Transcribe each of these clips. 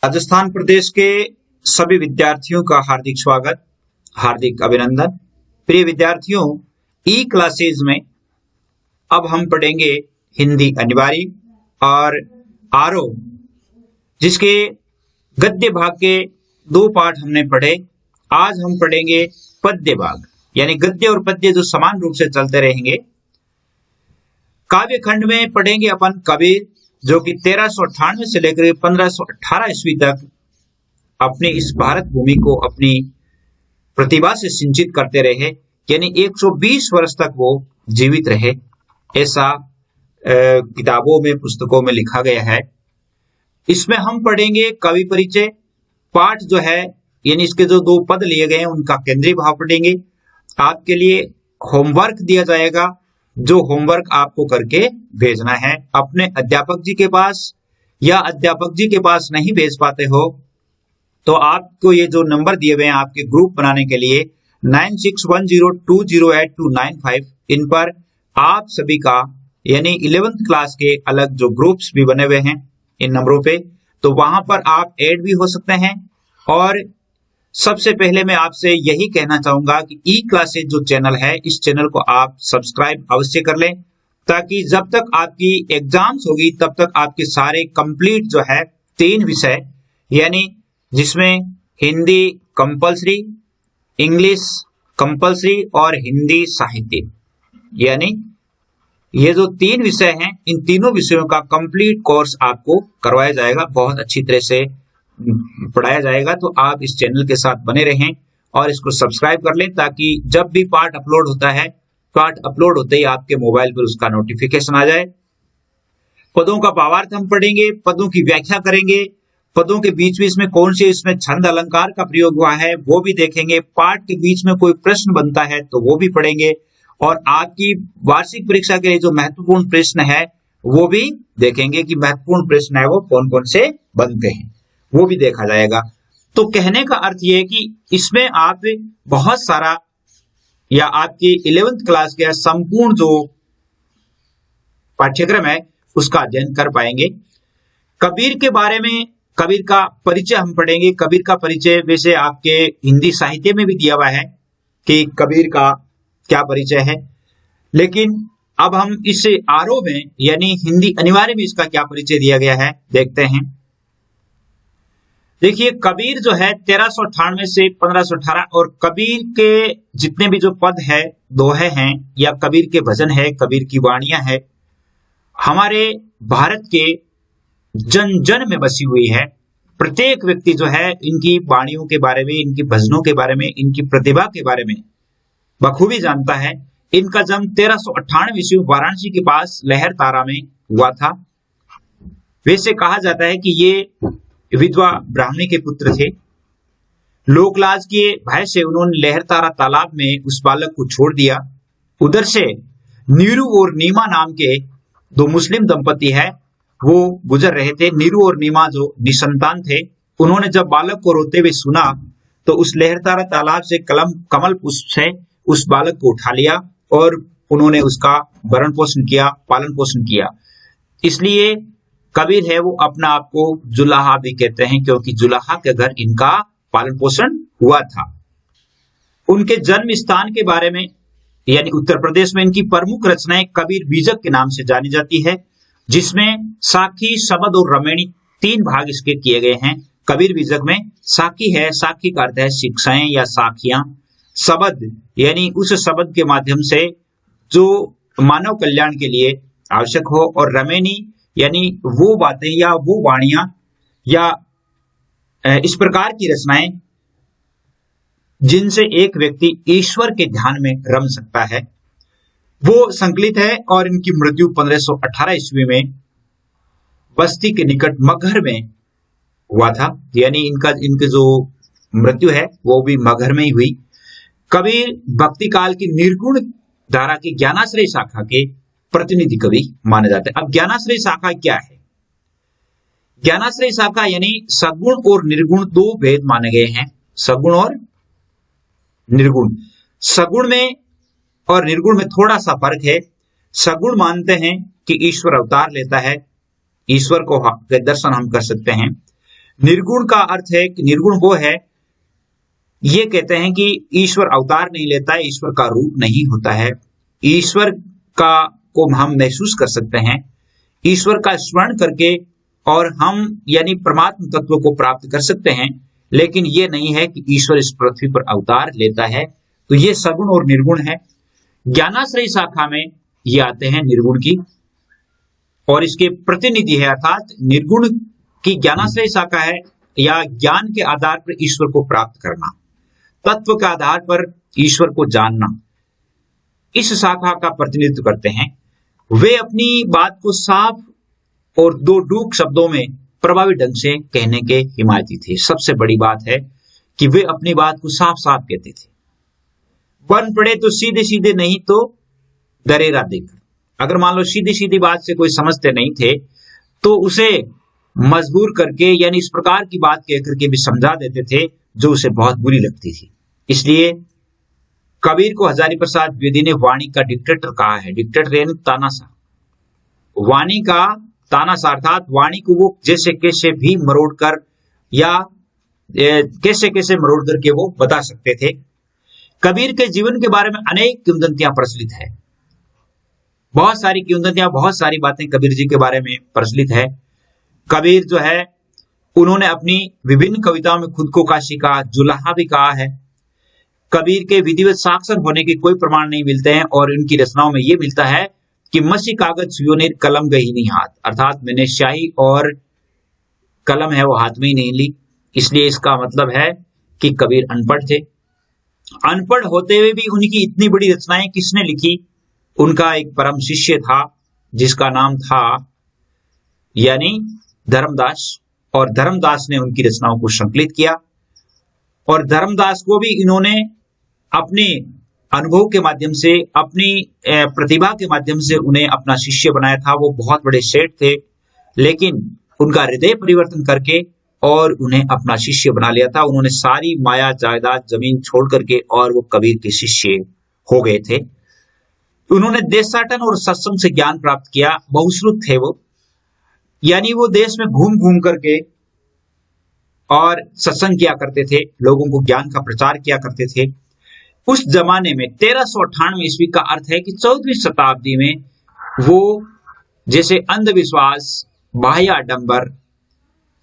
राजस्थान प्रदेश के सभी विद्यार्थियों का हार्दिक स्वागत, हार्दिक अभिनंदन। प्रिय विद्यार्थियों, ई क्लासेज में अब हम पढ़ेंगे हिंदी अनिवार्य और आरोह, जिसके गद्य भाग के 2 पाठ हमने पढ़े। आज हम पढ़ेंगे पद्य भाग, यानी गद्य और पद्य जो समान रूप से चलते रहेंगे। काव्य खंड में पढ़ेंगे अपन कबीर, जो कि 1398 से लेकर 1518 ईस्वी तक अपनी इस भारत भूमि को अपनी प्रतिभा से सिंचित करते रहे, यानी 120 वर्ष तक वो जीवित रहे, ऐसा किताबों में, पुस्तकों में लिखा गया है। इसमें हम पढ़ेंगे कवि परिचय पाठ जो है, यानी इसके जो 2 पद लिए गए हैं उनका केंद्रीय भाव पढ़ेंगे। आपके लिए होमवर्क दिया जाएगा, जो होमवर्क आपको करके भेजना है अपने अध्यापक जी के पास, या अध्यापक जी के पास नहीं भेज पाते हो तो आपको ये जो नंबर दिए हुए हैं आपके ग्रुप बनाने के लिए 9610208295, इन पर आप सभी का, यानी 11th क्लास के अलग जो ग्रुप्स भी बने हुए हैं इन नंबरों पे, तो वहां पर आप ऐड भी हो सकते हैं। और सबसे पहले मैं आपसे यही कहना चाहूंगा कि ई क्लासेज जो चैनल है, इस चैनल को आप सब्सक्राइब अवश्य कर लें, ताकि जब तक आपकी एग्जाम्स होगी तब तक आपके सारे कंप्लीट जो है 3 विषय, यानी जिसमें हिंदी कंपलसरी, इंग्लिश कंपलसरी और हिंदी साहित्य, यानी ये जो 3 विषय हैं, इन तीनों विषयों का कंप्लीट कोर्स आपको करवाया जाएगा, बहुत अच्छी तरह से पढ़ाया जाएगा। तो आप इस चैनल के साथ बने रहें और इसको सब्सक्राइब कर लें, ताकि जब भी पाठ अपलोड होता है, पाठ अपलोड होते ही आपके मोबाइल पर उसका नोटिफिकेशन आ जाए। पदों का भावार्थ हम पढ़ेंगे, पदों की व्याख्या करेंगे, पदों के बीच बीच में कौन से इसमें छंद अलंकार का प्रयोग हुआ है वो भी देखेंगे। पाठ के बीच में कोई प्रश्न बनता है तो वो भी पढ़ेंगे, और आपकी वार्षिक परीक्षा के लिए जो महत्वपूर्ण प्रश्न है वो भी देखेंगे कि महत्वपूर्ण प्रश्न है वो कौन कौन से बनते हैं, वो भी देखा जाएगा। तो कहने का अर्थ ये है कि इसमें आप बहुत सारा, या आपकी 11th क्लास के संपूर्ण जो पाठ्यक्रम है उसका अध्ययन कर पाएंगे। कबीर के बारे में, कबीर का परिचय हम पढ़ेंगे। कबीर का परिचय वैसे आपके हिंदी साहित्य में भी दिया हुआ है कि कबीर का क्या परिचय है, लेकिन अब हम इस आरोह में, यानी हिंदी अनिवार्य में इसका क्या परिचय दिया गया है देखते हैं। देखिए, कबीर जो है 1398 से 1518, और कबीर के जितने भी जो पद है, दोहे हैं, या कबीर के भजन है, कबीर की वाणियां है, हमारे भारत के जन जन में बसी हुई है। प्रत्येक व्यक्ति जो है इनकी वाणियों के बारे में, इनकी भजनों के बारे में, इनकी प्रतिभा के बारे में बखूबी जानता है। इनका जन्म 1398 ईस्वी वाराणसी के पास लहर तारा में हुआ था। वैसे कहा जाता है कि ये विधवा ब्राह्मणी के पुत्र थे। लोकलाज के भय से उन्होंने लहरतारा तालाब में उस बालक को छोड़ दिया। उधर से नीरू और नीमा नाम के 2 मुस्लिम दंपति है वो गुजर रहे थे। नीरू और नीमा जो निसंतान थे, उन्होंने जब बालक को रोते हुए सुना तो उस लहरतारा तालाब से कमल पुष्प से उस बालक को उठा लिया और उन्होंने उसका भरण पोषण किया, पालन पोषण किया। इसलिए कबीर है वो अपना आप को जुलाहा भी कहते हैं, क्योंकि जुलाहा के घर इनका पालन पोषण हुआ था। उनके जन्म स्थान के बारे में, यानी उत्तर प्रदेश में, इनकी प्रमुख रचनाएं कबीर बीजक के नाम से जानी जाती है, जिसमें साखी, शबद और रमेणी 3 भाग इसके किए गए हैं। कबीर बीजक में साखी है, साखी का अर्थ है शिक्षाएं या साखियां। शबद यानी उस शब्द के माध्यम से जो मानव कल्याण के लिए आवश्यक हो, और रमेणी यानी वो बातें या वो वाणियां या इस प्रकार की रचनाएं जिनसे एक व्यक्ति ईश्वर के ध्यान में रम सकता है, वो संकलित है। और इनकी मृत्यु 1518 ईस्वी में बस्ती के निकट मगहर में हुआ था, यानी इनके जो मृत्यु है वो भी मगहर में ही हुई। कबीर भक्ति काल की निर्गुण धारा की ज्ञानाश्रय शाखा के प्रतिनिधि कवि माने जाते हैं। अब ज्ञानाश्रय शाखा क्या है? ज्ञानाश्रय शाखा यानी सगुण और निर्गुण 2 भेद माने गए हैं, सगुण और निर्गुण। सगुण में और निर्गुण में थोड़ा सा फर्क है। सगुण मानते हैं कि ईश्वर अवतार लेता है, ईश्वर को दर्शन हम कर सकते हैं। निर्गुण का अर्थ है कि निर्गुण वो है, ये कहते हैं कि ईश्वर अवतार नहीं लेता है, ईश्वर का रूप नहीं होता है, ईश्वर का को हम महसूस कर सकते हैं, ईश्वर का स्मरण करके और हम यानी परमात्म तत्व को प्राप्त कर सकते हैं, लेकिन ये नहीं है कि ईश्वर इस पृथ्वी पर अवतार लेता है। तो ये सगुण और निर्गुण है। ज्ञानाश्रयी शाखा में ये आते हैं निर्गुण की, और इसके प्रतिनिधि है, अर्थात निर्गुण की ज्ञानाश्रयी शाखा है या ज्ञान के आधार पर ईश्वर को प्राप्त करना, तत्व के आधार पर ईश्वर को जानना, इस शाखा का प्रतिनिधित्व करते हैं। वे अपनी बात को साफ और दो डूक शब्दों में प्रभावी ढंग से कहने के हिमायती थे। सबसे बड़ी बात है कि वे अपनी बात को साफ साफ कहते थे। बन पड़े तो सीधे सीधे, नहीं तो दरेरा देकर। अगर मान लो सीधी सीधी बात से कोई समझते नहीं थे तो उसे मजबूर करके यानी इस प्रकार की बात कहकर के भी समझा देते थे जो उसे बहुत बुरी लगती थी। इसलिए कबीर को हजारी प्रसाद द्विवेदी ने वाणी का डिक्टेटर कहा है। डिक्टेटर यानी तानाशाह, वाणी का तानाशाह, अर्थात वाणी को वो जैसे कैसे भी मरोड़ कर या कैसे कैसे मरोड़ करके वो बता सकते थे। कबीर के जीवन के बारे में अनेक किंवदंतियां प्रचलित है, बहुत सारी किंवदंतियां, बहुत सारी बातें कबीर जी के बारे में प्रचलित है। कबीर जो है उन्होंने अपनी विभिन्न कविताओं में खुद को काशी का जुलाहा भी कहा है। कबीर के विधिवत साक्षर होने के कोई प्रमाण नहीं मिलते हैं और इनकी रचनाओं में यह मिलता है कि मसी कागज सुयोनिर कलम गई नहीं हाथ, अर्थात मैंने स्याही और कलम है वो हाथ में ही नहीं ली। इसलिए इसका मतलब है कि कबीर अनपढ़ थे। अनपढ़ होते हुए भी उनकी इतनी बड़ी रचनाएं किसने लिखी? उनका एक परम शिष्य था जिसका नाम था यानी धर्मदास, और धर्मदास ने उनकी रचनाओं को संकलित किया। और धर्मदास को भी इन्होंने अपने अनुभव के माध्यम से, अपनी प्रतिभा के माध्यम से उन्हें अपना शिष्य बनाया था। वो बहुत बड़े सेठ थे, लेकिन उनका हृदय परिवर्तन करके और उन्हें अपना शिष्य बना लिया था। उन्होंने सारी माया जायदाद जमीन छोड़ करके और वो कबीर के शिष्य हो गए थे। उन्होंने देशाटन और सत्संग से ज्ञान प्राप्त किया। बहुश्रुत थे वो, यानी वो देश में घूम घूम करके और सत्संग किया करते थे, लोगों को ज्ञान का प्रचार किया करते थे। उस जमाने में 1398 ईस्वी का अर्थ है कि 14वीं शताब्दी में वो जैसे अंधविश्वास, बाह्य आडंबर,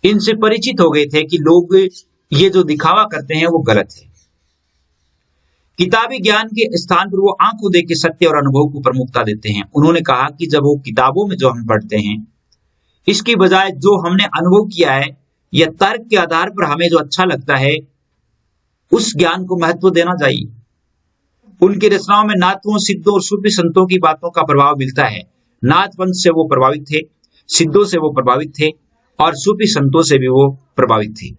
इनसे परिचित हो गए थे कि लोग ये जो दिखावा करते हैं वो गलत है। किताबी ज्ञान के स्थान पर वो आंखों देख के सत्य और अनुभव को प्रमुखता देते हैं। उन्होंने कहा कि जब वो किताबों में जो हम पढ़ते हैं इसकी बजाय जो हमने अनुभव किया है या तर्क के आधार पर हमें जो अच्छा लगता है उस ज्ञान को महत्व देना चाहिए। उनकी रचनाओं में नाथों, सिद्धों और सूफी संतों की बातों का प्रभाव मिलता है। नाथ पंथ से वो प्रभावित थे, सिद्धों से वो प्रभावित थे और सूफी संतों से भी वो प्रभावित थे।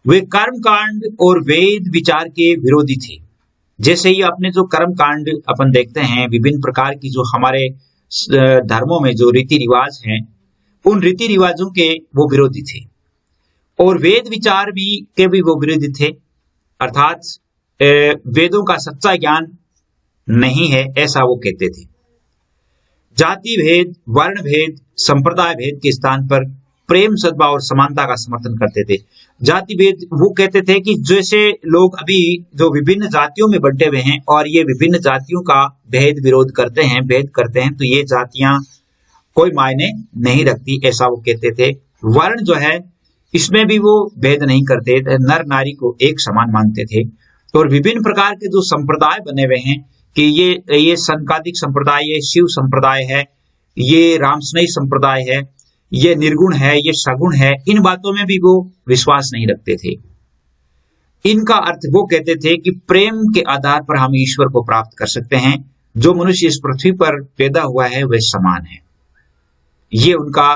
वे कर्म कांड और वेद विचार के विरोधी थे। जैसे ही अपने जो कर्म कांड अपन देखते हैं, विभिन्न प्रकार की जो हमारे धर्मों में जो रीति रिवाज हैं, उन रीति रिवाजों के वो विरोधी थे। और वेद विचार भी के भी वो विरोधी थे, अर्थात वेदों का सच्चा ज्ञान नहीं है ऐसा वो कहते थे। जाति भेद, वर्ण भेद, संप्रदाय भेद के स्थान पर प्रेम, सद्भाव और समानता का समर्थन करते थे। जाति भेद वो कहते थे कि जैसे लोग अभी जो विभिन्न जातियों में बंटे हुए हैं और ये विभिन्न जातियों का भेद विरोध करते हैं, भेद करते हैं, तो ये जातियां कोई मायने नहीं रखती, ऐसा वो कहते थे। वर्ण जो है इसमें भी वो भेद नहीं करते थे, नर नारी को एक समान मानते थे। और विभिन्न प्रकार के जो संप्रदाय बने हुए हैं कि ये संकादिक संप्रदाय, ये शिव संप्रदाय है, ये रामस्नेही संप्रदाय है, ये निर्गुण है, ये सगुण है, इन बातों में भी वो विश्वास नहीं रखते थे। इनका अर्थ वो कहते थे कि प्रेम के आधार पर हम ईश्वर को प्राप्त कर सकते हैं। जो मनुष्य इस पृथ्वी पर पैदा हुआ है वह समान है, ये उनका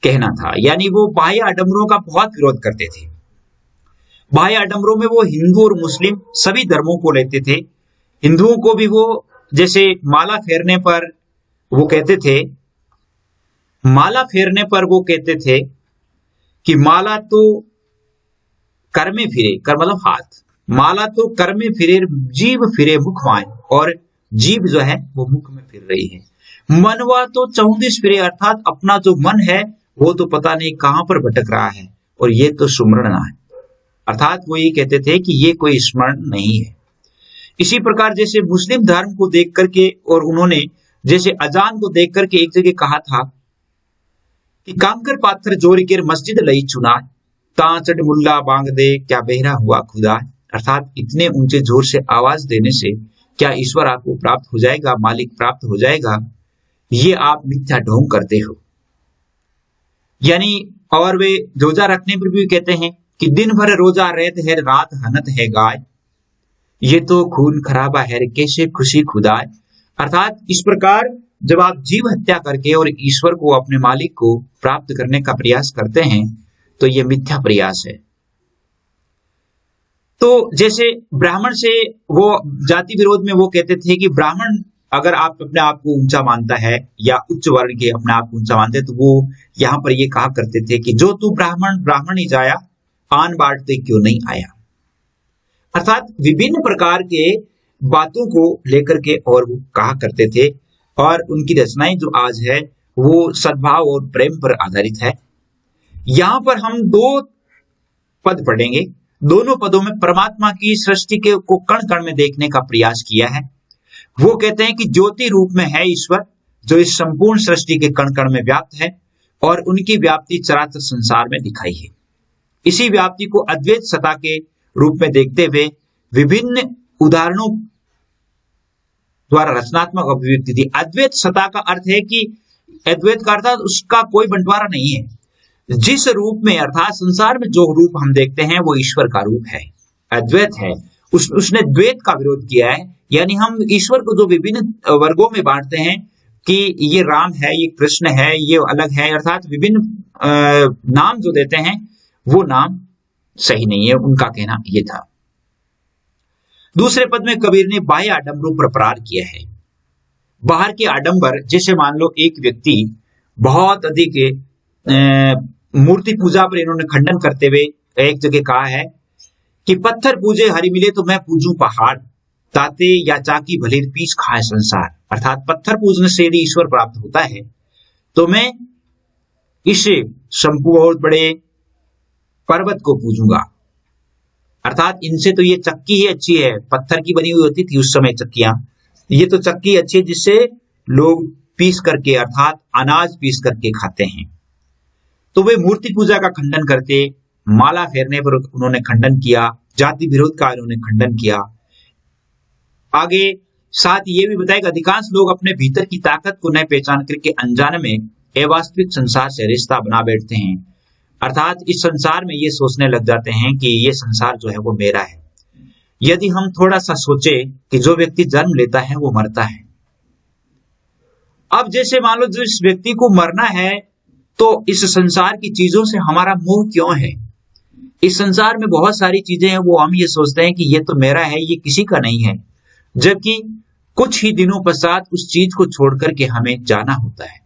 कहना था। यानी वो बाह्य आडंबरों का बहुत विरोध करते थे। बाह्य आडंबरों में वो हिंदू और मुस्लिम सभी धर्मों को लेते थे। हिंदुओं को भी वो जैसे माला फेरने पर वो कहते थे, माला फेरने पर वो कहते थे कि माला तो कर में फिरे, कर मतलब हाथ, माला तो कर में फिरे, जीभ फिरे मुख माए, और जीभ जो है वो मुख में फिर रही है। मनवा तो 34 फिरे, अर्थात अपना जो मन है वो तो पता नहीं कहां पर भटक रहा है और ये तो सुमरण है। अर्थात वो ये कहते थे कि ये कोई स्मरण नहीं है। इसी प्रकार जैसे मुस्लिम धर्म को देख करके और उन्होंने जैसे अजान को देख करके एक जगह कहा था कि कांकर पाथर जोर गिर मस्जिद लई चुना ताचड़ मुल्ला बांग दे क्या बहरा हुआ खुदा। अर्थात इतने ऊंचे जोर से आवाज देने से क्या ईश्वर आपको प्राप्त हो जाएगा, मालिक प्राप्त हो जाएगा, ये आप मिथ्या ढोंग करते हो। यानी और वे रोजा रखने पर भी कहते हैं कि दिन भर रोजा रहत है रात हनत है गाय, ये तो खून खराबा है कैसे खुशी खुदाए। अर्थात इस प्रकार जब आप जीव हत्या करके और ईश्वर को, अपने मालिक को प्राप्त करने का प्रयास करते हैं तो यह मिथ्या प्रयास है। तो जैसे ब्राह्मण से वो जाति विरोध में वो कहते थे कि ब्राह्मण अगर आप अपने आप को ऊंचा मानता है या उच्च वर्ण के अपने आप को ऊंचा मानते, तो वो यहां पर ये कहा करते थे कि जो तू ब्राह्मण ब्राह्मण ही जाया, आन बांटते क्यों नहीं आया। अर्थात विभिन्न प्रकार के बातों को लेकर के और वो कहा करते थे, और उनकी रचनाएं जो आज है वो सद्भाव और प्रेम पर आधारित है। यहां पर हम दो पद पढ़ेंगे, दोनों पदों में परमात्मा की सृष्टि के को कण कण में देखने का प्रयास किया है। वो कहते हैं कि ज्योति रूप में है ईश्वर जो इस संपूर्ण सृष्टि के कण कण में व्याप्त है और उनकी व्याप्ति चराचर संसार में दिखाई है। इसी व्याप्ति को अद्वैत सत्ता के रूप में देखते हुए विभिन्न उदाहरणों द्वारा रचनात्मक अभिव्यक्ति दी। अद्वैत सत्ता का अर्थ है कि अद्वैत का अर्थात उसका कोई बंटवारा नहीं है। जिस रूप में अर्थात संसार में जो रूप हम देखते हैं वो ईश्वर का रूप है, अद्वैत है। उसने द्वैत का विरोध किया है, यानी हम ईश्वर को जो विभिन्न वर्गों में बांटते हैं कि ये राम है, ये कृष्ण है, ये अलग है, अर्थात विभिन्न नाम जो देते हैं वो नाम सही नहीं है, उनका कहना ये था। दूसरे पद में कबीर ने बाह्य आडंबरों पर प्रहार किया है। बाहर के आडंबर, जैसे मान लो एक व्यक्ति बहुत अधिक मूर्ति पूजा पर इन्होंने खंडन करते हुए एक जगह कहा है कि पत्थर पूजे हरि मिले तो मैं पूजूं पहाड़, ताते या चाकी भले पीस खाए संसार। अर्थात पत्थर पूजने से यदि ईश्वर प्राप्त होता है तो मैं इस संपूर्ण बहुत बड़े पर्वत को पूजूंगा। अर्थात इनसे तो ये चक्की ही अच्छी है, पत्थर की बनी हुई होती थी उस समय चक्कियां, ये तो चक्की अच्छी है जिससे लोग पीस करके अर्थात अनाज पीस करके खाते हैं। तो वे मूर्ति पूजा का खंडन करते, माला फेरने पर उन्होंने खंडन किया, जाति विरोध का उन्होंने खंडन किया। आगे साथ ये भी बताया कि अधिकांश लोग अपने भीतर की ताकत को न पहचान करके अनजाने में अवास्तविक संसार से रिश्ता बना बैठते हैं। अर्थात इस संसार में ये सोचने लग जाते हैं कि ये संसार जो है वो मेरा है। यदि हम थोड़ा सा सोचे कि जो व्यक्ति जन्म लेता है वो मरता है, अब जैसे मान लो जिस व्यक्ति को मरना है तो इस संसार की चीजों से हमारा मोह क्यों है। इस संसार में बहुत सारी चीजें हैं, वो हम ये सोचते हैं कि ये तो मेरा है, ये किसी का नहीं है, जबकि कुछ ही दिनों पश्चात उस चीज को छोड़कर के हमें जाना होता है।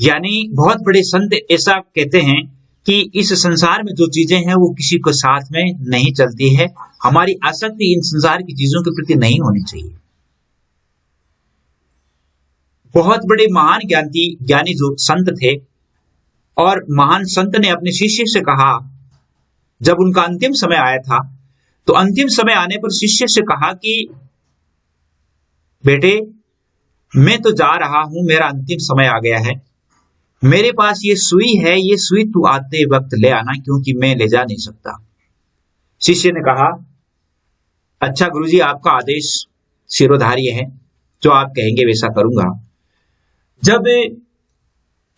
यानी बहुत बड़े संत ऐसा कहते हैं कि इस संसार में जो चीजें हैं वो किसी को साथ में नहीं चलती है, हमारी आसक्ति इन संसार की चीजों के प्रति नहीं होनी चाहिए। बहुत बड़े महान ज्ञानी जो संत थे, और महान संत ने अपने शिष्य से कहा, जब उनका अंतिम समय आया था तो अंतिम समय आने पर शिष्य से कहा कि बेटे मैं तो जा रहा हूं, मेरा अंतिम समय आ गया है, मेरे पास ये सुई है, ये सुई तू आते वक्त ले आना क्योंकि मैं ले जा नहीं सकता। शिष्य ने कहा अच्छा गुरुजी, आपका आदेश शिरोधार्य है, जो आप कहेंगे वैसा करूंगा। जब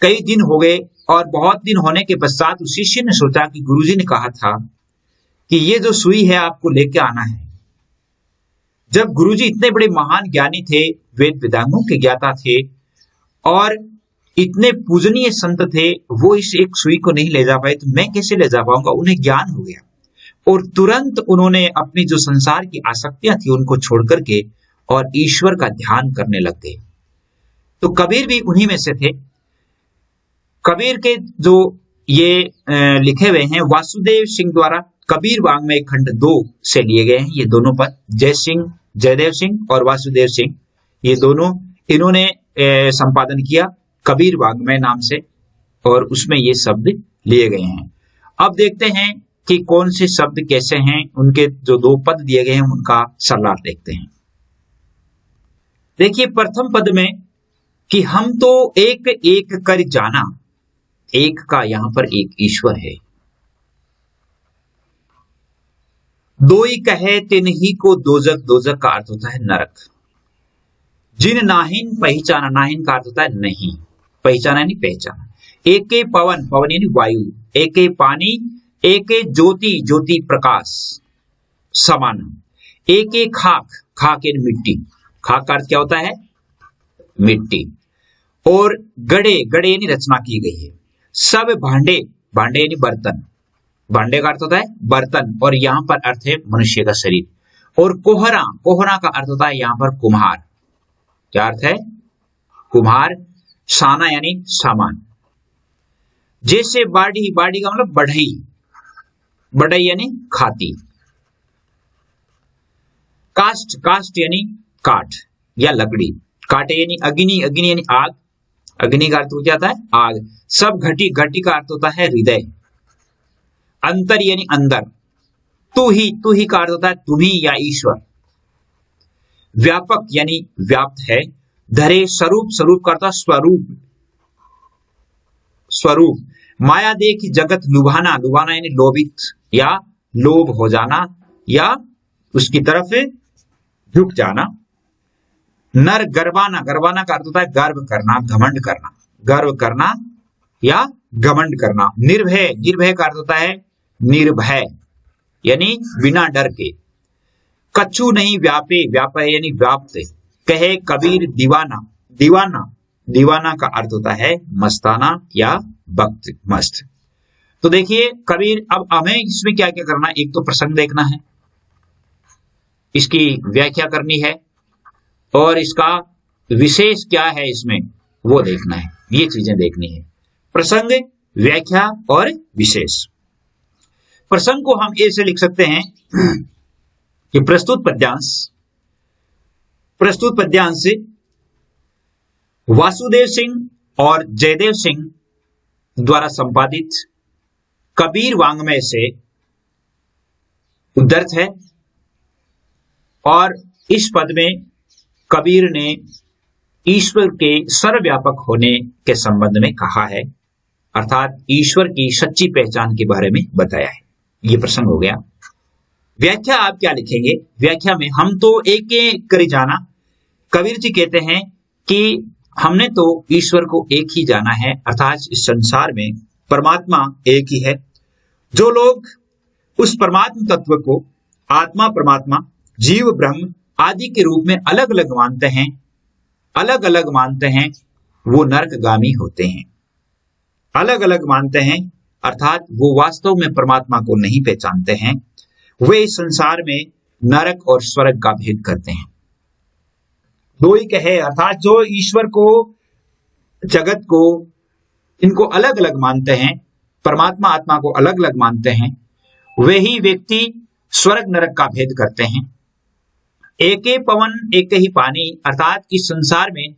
कई दिन हो गए और बहुत दिन होने के पश्चात उस शिष्य ने सोचा कि गुरुजी ने कहा था कि ये जो सुई है आपको लेके आना है। जब गुरुजी इतने बड़े महान ज्ञानी थे, वेद वेदांगों के ज्ञाता थे और इतने पूजनीय संत थे, वो इस एक सुई को नहीं ले जा पाए तो मैं कैसे ले जा पाऊंगा। उन्हें ज्ञान हो गया और तुरंत उन्होंने अपनी जो संसार की आसक्तियां थी उनको छोड़ करके और ईश्वर का ध्यान करने लग गए। तो कबीर भी उन्हीं में से थे। कबीर के जो ये लिखे हुए हैं वासुदेव सिंह द्वारा कबीर वांग में खंड 2 से लिए गए हैं। ये दोनों पद जय सिंह, जयदेव सिंह और वासुदेव सिंह, ये दोनों इन्होंने संपादन किया कबीर वाङ्मय नाम से, और उसमें ये शब्द लिए गए हैं। अब देखते हैं कि कौन से शब्द कैसे हैं, उनके जो 2 पद दिए गए हैं उनका सरलार्थ देखते हैं। देखिए प्रथम पद में कि हम तो एक एक कर जाना, एक का यहां पर एक ईश्वर है। दोई कहे तिन्ही को दोजक, दोजक का अर्थ होता है नरक। जिन नाहिन पहचाना, नाहिन का अर्थ होता है नहीं, पहचाना यानी पहचाना। एके पवन, पवन यानी वायु। एके पानी, एके ज्योति, ज्योति प्रकाश समान। एके खाक, खाक यानी मिट्टी, खाक का अर्थ क्या होता है मिट्टी। और गड़े, गड़े यानी रचना की गई है। सब भांडे, भांडे यानी बर्तन, भांडे का अर्थ होता है बर्तन, और यहां पर अर्थ है मनुष्य का शरीर। और कोहरा, कोहरा का अर्थ होता है यहां पर कुम्हार, क्या अर्थ है कुम्हार। साना यानी सामान। जैसे बाड़ी, बाड़ी का मतलब बढ़ई, बढ़ई यानी खाती। काष्ठ, काष्ठ यानी काठ या लकड़ी। काटे यानी अग्नि, अग्नि यानी आग, अग्नि का अर्थ क्या होता है आग। सब घटी, घटी का अर्थ होता है हृदय। अंतर यानी अंदर। तू ही, तू ही का अर्थ होता है तुम्ही या ईश्वर। व्यापक यानी व्याप्त है। धरे स्वरूप, स्वरूप का अर्थ है स्वरूप, स्वरूप। माया देखी जगत लुभाना, लुभाना यानी लोभित या लोभ हो जाना या उसकी तरफ झुक जाना। नर गर्वाना, गर्वाना का अर्थ होता है गर्व करना, घमंड करना, गर्व करना या घमंड करना। निर्भय, निर्भय का अर्थ होता है निर्भय यानी बिना डर के। कछु नहीं व्यापे, व्यापे यानी व्याप्त। कहे कबीर दीवाना, दीवाना, दीवाना का अर्थ होता है मस्ताना या भक्त, मस्त। तो देखिए कबीर, अब हमें इसमें क्या क्या करना है, एक तो प्रसंग देखना है, इसकी व्याख्या करनी है, और इसका विशेष क्या है इसमें वो देखना है। ये चीजें देखनी है, प्रसंग, व्याख्या और विशेष। प्रसंग को हम ऐसे लिख सकते हैं कि प्रस्तुत पद्यांश, प्रस्तुत पद्यांश वासुदेव सिंह और जयदेव सिंह द्वारा संपादित कबीर वाङ्मय से उद्धृत है, और इस पद में कबीर ने ईश्वर के सर्वव्यापक होने के संबंध में कहा है, अर्थात ईश्वर की सच्ची पहचान के बारे में बताया है। ये प्रसंग हो गया। व्याख्या आप क्या लिखेंगे, व्याख्या में हम तो एक एक कर जाना। कबीर जी कहते हैं कि हमने तो ईश्वर को एक ही जाना है, अर्थात इस संसार में परमात्मा एक ही है। जो लोग उस परमात्मा तत्व को आत्मा, परमात्मा, जीव, ब्रह्म आदि के रूप में अलग अलग मानते हैं, अलग अलग मानते हैं, वो नरकगामी होते हैं। अलग अलग मानते हैं अर्थात वो वास्तव में परमात्मा को नहीं पहचानते हैं, वे इस संसार में नरक और स्वर्ग का भेद करते हैं। दो ही कहे अर्थात जो ईश्वर को, जगत को, इनको अलग अलग मानते हैं, परमात्मा आत्मा को अलग अलग मानते हैं, वे ही व्यक्ति स्वर्ग नरक का भेद करते हैं। एक ही पवन एक ही पानी, अर्थात इस संसार में,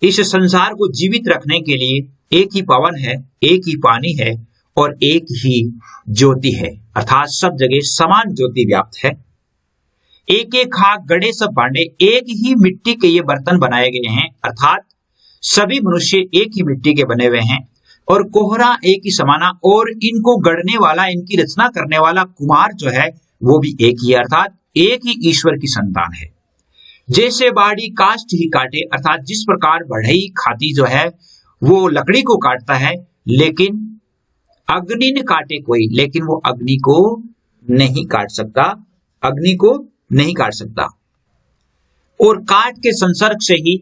इस संसार को जीवित रखने के लिए एक ही पवन है, एक ही पानी है और एक ही ज्योति है, अर्थात सब जगह समान ज्योति व्याप्त है। एक एक खाक गड़े सब भांडे, एक ही मिट्टी के ये बर्तन बनाए गए हैं, अर्थात सभी मनुष्य एक ही मिट्टी के बने हुए हैं। और कोहरा एक ही समाना, और इनको गढ़ने वाला, इनकी रचना करने वाला कुम्हार जो है वो भी एक ही, अर्थात एक ही ईश्वर की संतान है। जैसे बाड़ी काष्ठ ही काटे, अर्थात जिस प्रकार बढ़ई खाती जो है वो लकड़ी को काटता है, लेकिन अग्नि ने काटे कोई, लेकिन वो अग्नि को नहीं काट सकता, अग्नि को नहीं काट सकता। और काट के संसर्ग से ही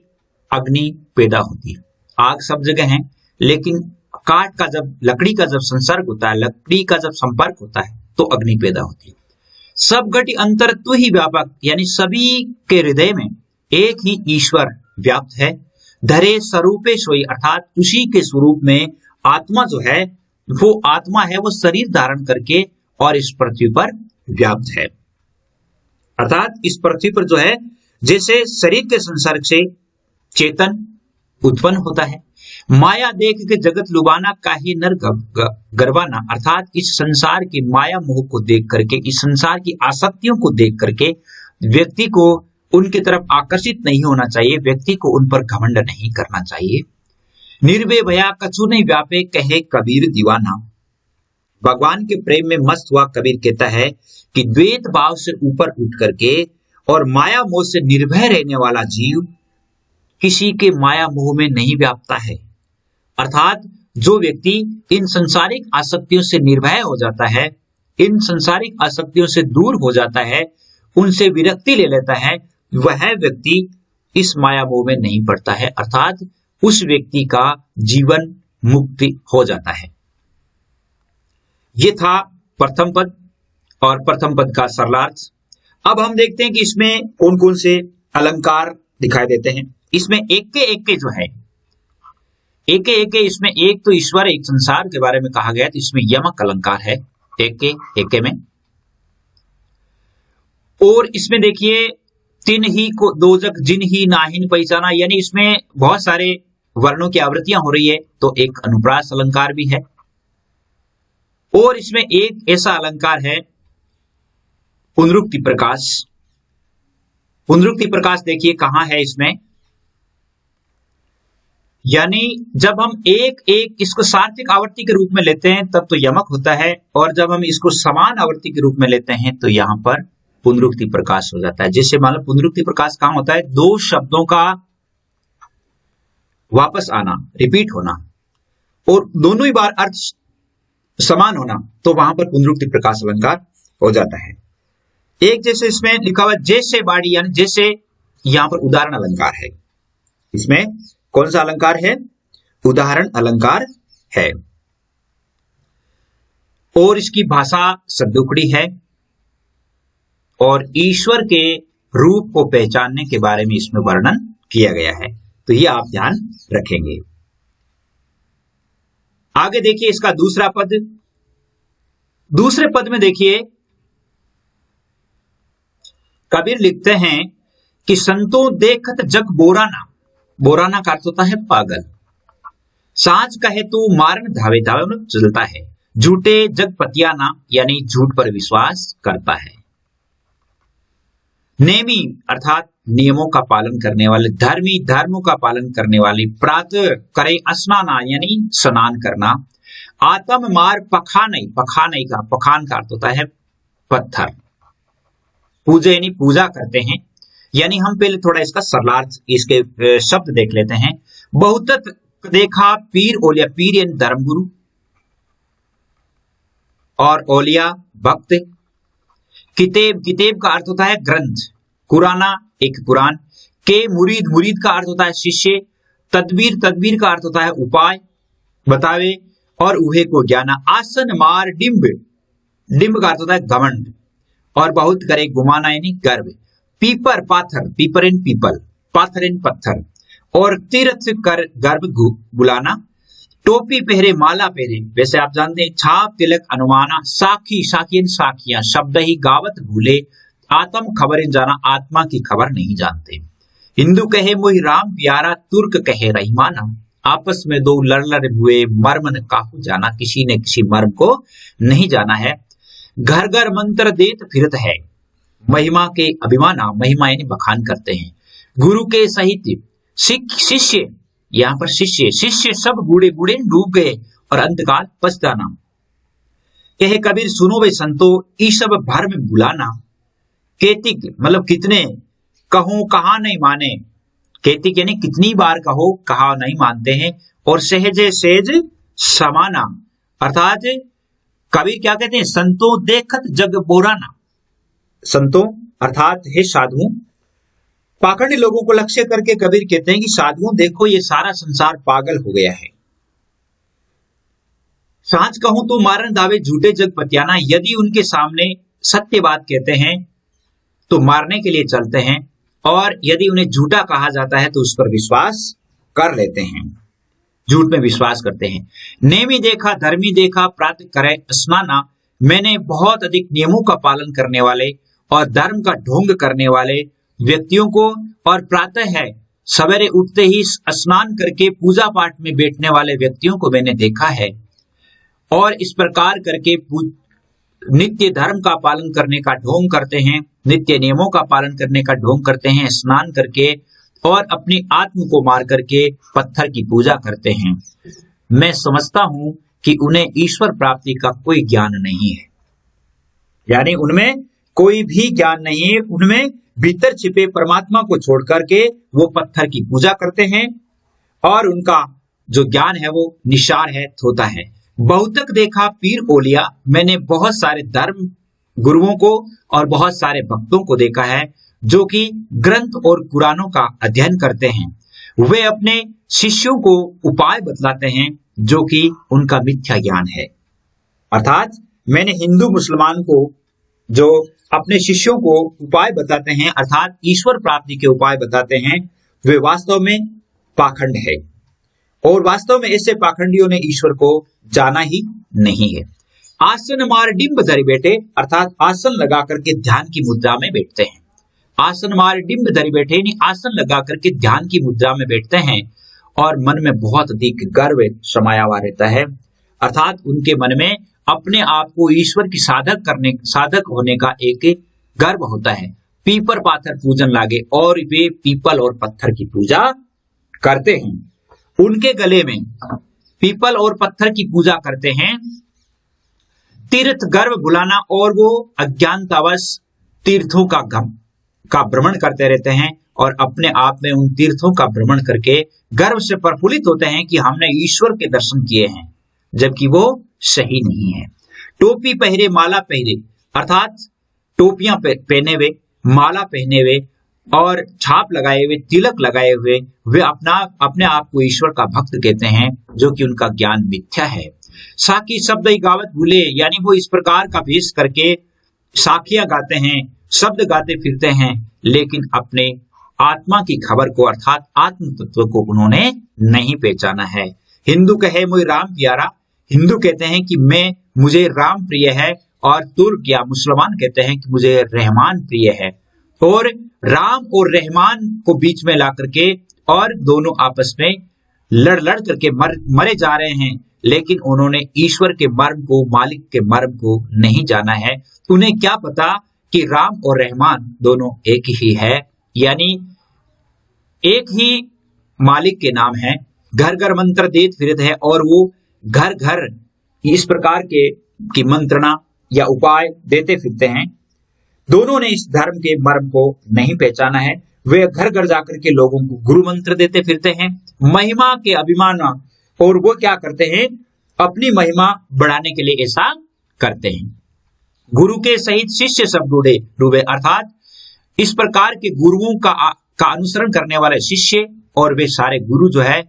अग्नि पैदा होती है। आग सब जगह है, लेकिन काट का जब, लकड़ी का जब संसर्ग होता है, लकड़ी का जब संपर्क होता है तो अग्नि पैदा होती है। सब घटी अंतर तू ही व्यापक, यानी सभी के हृदय में एक ही ईश्वर व्याप्त है। धरे स्वरूपे सोई, अर्थात उसी के स्वरूप में आत्मा जो है, वो आत्मा है, वो शरीर धारण करके और इस पृथ्वी पर व्याप्त है। अर्थात इस पृथ्वी पर जो है, जैसे शरीर के संसर्ग से चेतन उत्पन्न होता है, माया देख के जगत लुभाना, काहे नर गरबाना, अर्थात इस संसार की माया मोह को देख करके, इस संसार की आसक्तियों को देख करके व्यक्ति को उनकी तरफ आकर्षित नहीं होना चाहिए, व्यक्ति को उन पर घमंड नहीं करना चाहिए। निर्भय भया कछु नहीं व्यापे, कहे कबीर दीवाना। भगवान के प्रेम में मस्त हुआ कबीर कहता है कि द्वैत भाव से ऊपर उठ करके और माया मोह से निर्भय रहने वाला जीव किसी के माया मोह में नहीं व्यापता है। अर्थात जो व्यक्ति इन संसारिक आसक्तियों से निर्भय हो जाता है, इन संसारिक आसक्तियों से दूर हो जाता है, उनसे विरक्ति ले लेता है, वह व्यक्ति इस माया मोह में नहीं पड़ता है, अर्थात उस व्यक्ति का जीवन मुक्ति हो जाता है। ये था प्रथम पद और प्रथम पद का सरलार्थ। अब हम देखते हैं कि इसमें कौन कौन से अलंकार दिखाई देते हैं। इसमें एक के जो है, एक इसमें एक तो ईश्वर एक संसार के बारे में कहा गया, तो इसमें यमक अलंकार है एक में। और इसमें देखिए तिन ही को दो जग जिन ही नाहिन पहचाना, यानी इसमें बहुत सारे वर्णों की आवृत्तियां हो रही है, तो एक अनुप्रास अलंकार भी है। और इसमें एक ऐसा अलंकार है पुनरुक्ति प्रकाश। पुनरुक्ति प्रकाश देखिए कहां है इसमें, यानी जब हम एक इसको सार्थिक आवर्ती के रूप में लेते हैं तब तो यमक होता है, और जब हम इसको समान आवर्ती के रूप में लेते हैं तो यहां पर पुनरुक्ति प्रकाश हो जाता है। जैसे मान लो पुनरुक्ति प्रकाश कहां होता है, दो शब्दों का वापस आना, रिपीट होना, और दोनों ही बार अर्थ समान होना, तो वहां पर पुनरुक्ति प्रकाश अलंकार हो जाता है। एक जैसे इसमें लिखा हुआ जैसे बाड़ी, यानी जैसे यहां पर उदाहरण अलंकार है। इसमें कौन सा अलंकार है, उदाहरण अलंकार है। और इसकी भाषा शब्दोकड़ी है, और ईश्वर के रूप को पहचानने के बारे में इसमें वर्णन किया गया है, तो ये आप ध्यान रखेंगे। आगे देखिए इसका दूसरा पद। दूसरे पद में देखिए कबीर लिखते हैं कि संतों देखत जग बोराना, बोराना का अर्थ होता है पागल, सांझ कहे तू मारन धावे धावे में चलता है, झूठे जग पतियाना, यानी झूठ पर विश्वास करता है। नेमी अर्थात नियमों का पालन करने वाले, धर्मी धर्मों का पालन करने वाले, प्रातः करे स्नाना यानी स्नान करना, आत्म मार पखानई, पखानई का पखान का अर्थ होता है पत्थर, पूजा यानी पूजा करते हैं। यानी हम पहले थोड़ा इसका सरलार्थ, इसके शब्द देख लेते हैं। बहुतत देखा पीर ओलिया, पीर यानी धर्मगुरु और ओलिया भक्त। किताब, किताब का अर्थ होता है ग्रंथ, कुराना एक कुरान, के मुरीद, मुरीद का अर्थ होता है शिष्य, तदबीर, तदबीर का अर्थ होता है उपाय बतावे, और उहे को ज्ञाना। आसन मार डिंब, डिंब का अर्थ होता है घमंड, और बहुत करे गुमाना यानी गर्व। पीपर पाथर, पीपर इन पीपल, पाथर इन पत्थर, और तीर्थ कर गर्भ बुलाना। टोपी पहरे माला पहरे, वैसे आप जानते हैं छाप तिलक अनुमाना। साखी, साखियन साखियां, शब्द ही गावत भूले, आत्म खबरें जाना, आत्मा की खबर नहीं जानते। हिंदू कहे मोहि राम प्यारा, तुर्क कहे रहीमाना, आपस में दो लड़ हुए, मर्म न काहू जाना, किसी ने किसी मर्म को नहीं जाना है। घर घर मंत्र देत फिरत है, महिमा के अभिमाना, महिमा यानी बखान करते हैं। गुरु के सहित शिष्य, यहां पर शिष्य, शिष्य सब बूढ़े बूढ़े डूब गए, और अंतकाल पछताना। कहे कबीर सुनो वे संतो, ईशब भर में बुलाना। केतिक मतलब कितने, कहूं कहा नहीं माने, केतिक यानी कितनी बार कहो कहा नहीं मानते हैं। और सहजे सेज समाना, अर्थात कबीर क्या कहते हैं, संतो देखत जग बोराना। संतों अर्थात हे साधुओं, पाखंडी लोगों को लक्ष्य करके कबीर कहते हैं कि साधुओं देखो ये सारा संसार पागल हो गया है। सांझ कहूं तो मारन दावे झूठे जग पतियाना, यदि उनके सामने सत्य बात कहते हैं तो मारने के लिए चलते हैं, और यदि उन्हें झूठा कहा जाता है तो उस पर विश्वास कर लेते हैं, झूठ में विश्वास करते हैं। नेमी देखा धर्मी देखा, प्रातः करे स्नाना, मैंने बहुत अधिक नियमों का पालन करने वाले और धर्म का ढोंग करने वाले व्यक्तियों को, और प्रातः है सवेरे उठते ही स्नान करके पूजा पाठ में बैठने वाले व्यक्तियों को मैंने देखा है, और इस प्रकार करके नित्य धर्म का पालन करने का ढोंग करते हैं, नित्य नियमों का पालन करने का ढोंग करते हैं, स्नान करके और अपनी आत्म को मार करके पत्थर की पूजा करते हैं। मैं समझता हूं कि उन्हें ईश्वर प्राप्ति का कोई ज्ञान नहीं है, यानी उनमें कोई भी ज्ञान नहीं है। उनमें भीतर छिपे परमात्मा को छोड़ करके वो पत्थर की पूजा करते हैं, और उनका जो ज्ञान है वो निशार है, थोथा है। बहुतक देखा पीर ओलिया, मैंने बहुत सारे धर्म गुरुओं को और बहुत सारे भक्तों को देखा है जो कि ग्रंथ और कुरानों का अध्ययन करते हैं। वे अपने शिष्यों को उपाय बतलाते हैं जो कि उनका मिथ्या ज्ञान है। अर्थात मैंने हिंदू मुसलमान को जो अपने शिष्यों को उपाय बताते हैं, अर्थात ईश्वर प्राप्ति के उपाय बताते हैं, वे वास्तव में पाखंड है, और वास्तव में ऐसे पाखंडियों ने ईश्वर को जाना ही नहीं है। आसन मार डिंब धरि बैठे, अर्थात आसन लगा करके ध्यान की मुद्रा में बैठते हैं। आसन मार डिंब धरि बैठे यानी आसन लगा करके ध्यान की मुद्रा में बैठते हैं, और मन में बहुत अधिक गर्व समाया हुआ रहता है। अर्थात उनके मन में अपने आप को ईश्वर की साधक होने का एक गर्व होता है। पीपर पाथर पूजन लागे, और वे पीपल और पत्थर की पूजा करते हैं। उनके गले में पीपल और पत्थर की पूजा करते हैं। तीर्थ गर्व भुलाना, और वो अज्ञानतावश तीर्थों का भ्रमण करते रहते हैं, और अपने आप में उन तीर्थों का भ्रमण करके गर्व से प्रफुल्लित होते हैं कि हमने ईश्वर के दर्शन किए हैं, जबकि वो सही नहीं है। टोपी पहरे माला पहरे, अर्थात टोपियां पहने हुए, माला पहने हुए और छाप लगाए हुए, तिलक लगाए हुए, वे अपने आप को ईश्वर का भक्त कहते हैं, जो कि उनका ज्ञान मिथ्या है। साकी शब्द ही गावत भूले, यानी वो इस प्रकार का भेष करके साखियां गाते हैं, शब्द गाते फिरते हैं, लेकिन अपने आत्मा की खबर को अर्थात आत्म तत्व को उन्होंने नहीं पहचाना है। हिंदू कहे मुझे राम प्यारा, हिंदू कहते हैं कि मुझे राम प्रिय है, और तुर्क या मुसलमान कहते हैं कि मुझे रहमान प्रिय है। और राम और रहमान को बीच में ला करके और दोनों आपस में लड़ करके मरे जा रहे हैं, लेकिन उन्होंने ईश्वर के मर्म को, मालिक के मर्म को नहीं जाना है। उन्हें क्या पता कि राम और रहमान दोनों एक ही है, यानी एक ही मालिक के नाम है। घर घर मंत्र देत फिरत है, और वो घर घर इस प्रकार की मंत्रणा या उपाय देते फिरते हैं। दोनों ने इस धर्म के मर्म को नहीं पहचाना है। वे घर घर जाकर के लोगों को गुरु मंत्र देते फिरते हैं, महिमा के अभिमान, और वो क्या करते हैं, अपनी महिमा बढ़ाने के लिए ऐसा करते हैं। गुरु के सहित शिष्य सब डूबे, अर्थात इस प्रकार के गुरुओं का अनुसरण करने वाले शिष्य और वे सारे गुरु जो है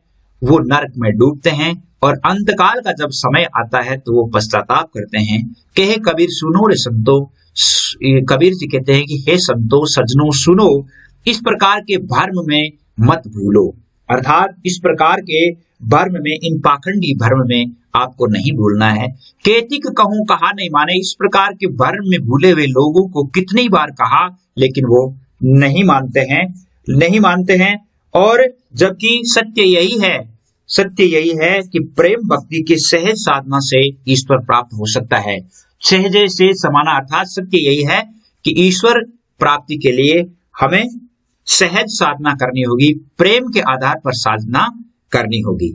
वो नरक में डूबते हैं, और अंतकाल का जब समय आता है तो वो पश्चाताप करते हैं। कहे कबीर सुनो रे संतो, कबीर जी कहते हैं कि हे संतो सज्जनों सुनो, इस प्रकार के भर्म में मत भूलो, अर्थात इस प्रकार के भर्म में, इन पाखंडी भर्म में आपको नहीं भूलना है। केतिक कहूं कहा नहीं माने, इस प्रकार के भर्म में भूले हुए लोगों को कितनी बार कहा, लेकिन वो नहीं मानते हैं। और जबकि सत्य यही है कि प्रेम भक्ति के सहज साधना से ईश्वर प्राप्त हो सकता है। सहजे से समाना, अर्थात सत्य यही है कि ईश्वर प्राप्ति के लिए हमें सहज साधना करनी होगी, प्रेम के आधार पर साधना करनी होगी।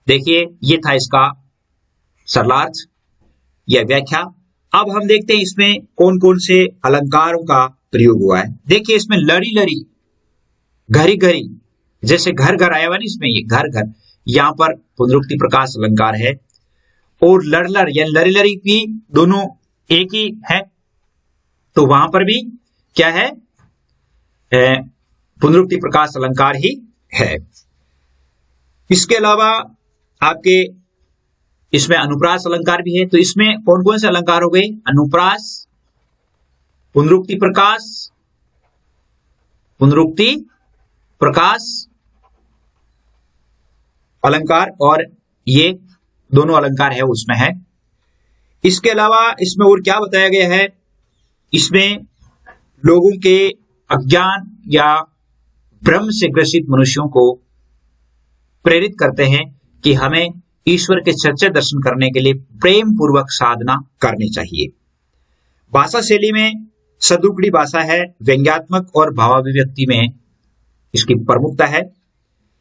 देखिए, ये था इसका सरलार्थ या व्याख्या। अब हम देखते हैं इसमें कौन कौन से अलंकारों का प्रयोग हुआ है। देखिए, इसमें लड़ी लड़ी, घरी घरी, जैसे घर घर आया हुआ ना, इसमें ये घर घर, यहां पर पुनरुक्ति प्रकाश अलंकार है। और लड़ या लरी लरी भी दोनों एक ही है, तो वहां पर भी क्या है, पुनरुक्ति प्रकाश अलंकार ही है। इसके अलावा आपके इसमें अनुप्रास अलंकार भी है। तो इसमें कौन कौन से अलंकार हो गए, अनुप्रास, पुनरुक्ति प्रकाश अलंकार, और ये दोनों अलंकार है उसमें है। इसके अलावा इसमें और क्या बताया गया है, इसमें लोगों के अज्ञान या भ्रम से ग्रसित मनुष्यों को प्रेरित करते हैं कि हमें ईश्वर के सच्चे दर्शन करने के लिए प्रेम पूर्वक साधना करनी चाहिए। भाषा शैली में सदुक्कड़ी भाषा है, व्यंग्यात्मक और भावाभिव्यक्ति में इसकी प्रमुखता है।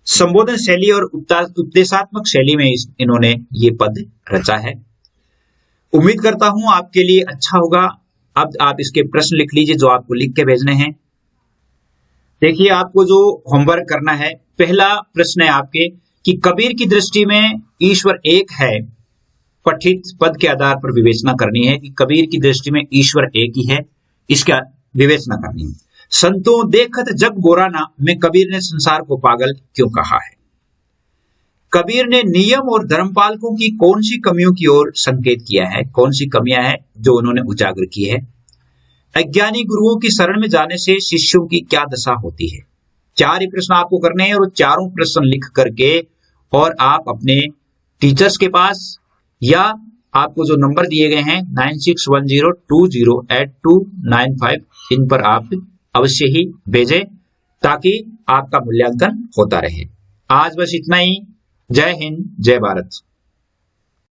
संबोधन शैली और उपदेशात्मक शैली में इन्होंने ये पद रचा है। उम्मीद करता हूं आपके लिए अच्छा होगा। अब आप इसके प्रश्न लिख लीजिए जो आपको लिख के भेजने हैं। देखिए, आपको जो होमवर्क करना है, पहला प्रश्न है आपके कि कबीर की दृष्टि में ईश्वर एक है। पठित पद के आधार पर विवेचना करनी है कि कबीर की दृष्टि में ईश्वर एक ही है, इसका विवेचना करनी है। संतों देखत जग बोराना में कबीर ने संसार को पागल क्यों कहा है? कबीर ने नियम और धर्मपालकों की कौन सी कमियों की ओर संकेत किया है? कौन सी कमियां हैं जो उन्होंने उजागर की है? अज्ञानी गुरुओं की शरण में जाने से शिष्यों की क्या दशा होती है? 4 ही प्रश्न आपको करने हैं और चारों प्रश्न लिख करके और आप अपने टीचर्स के पास या आपको जो नंबर दिए गए हैं 9610208295 इन पर आप अवश्य ही भेजें ताकि आपका मूल्यांकन होता रहे। आज बस इतना ही। जय हिंद, जय भारत।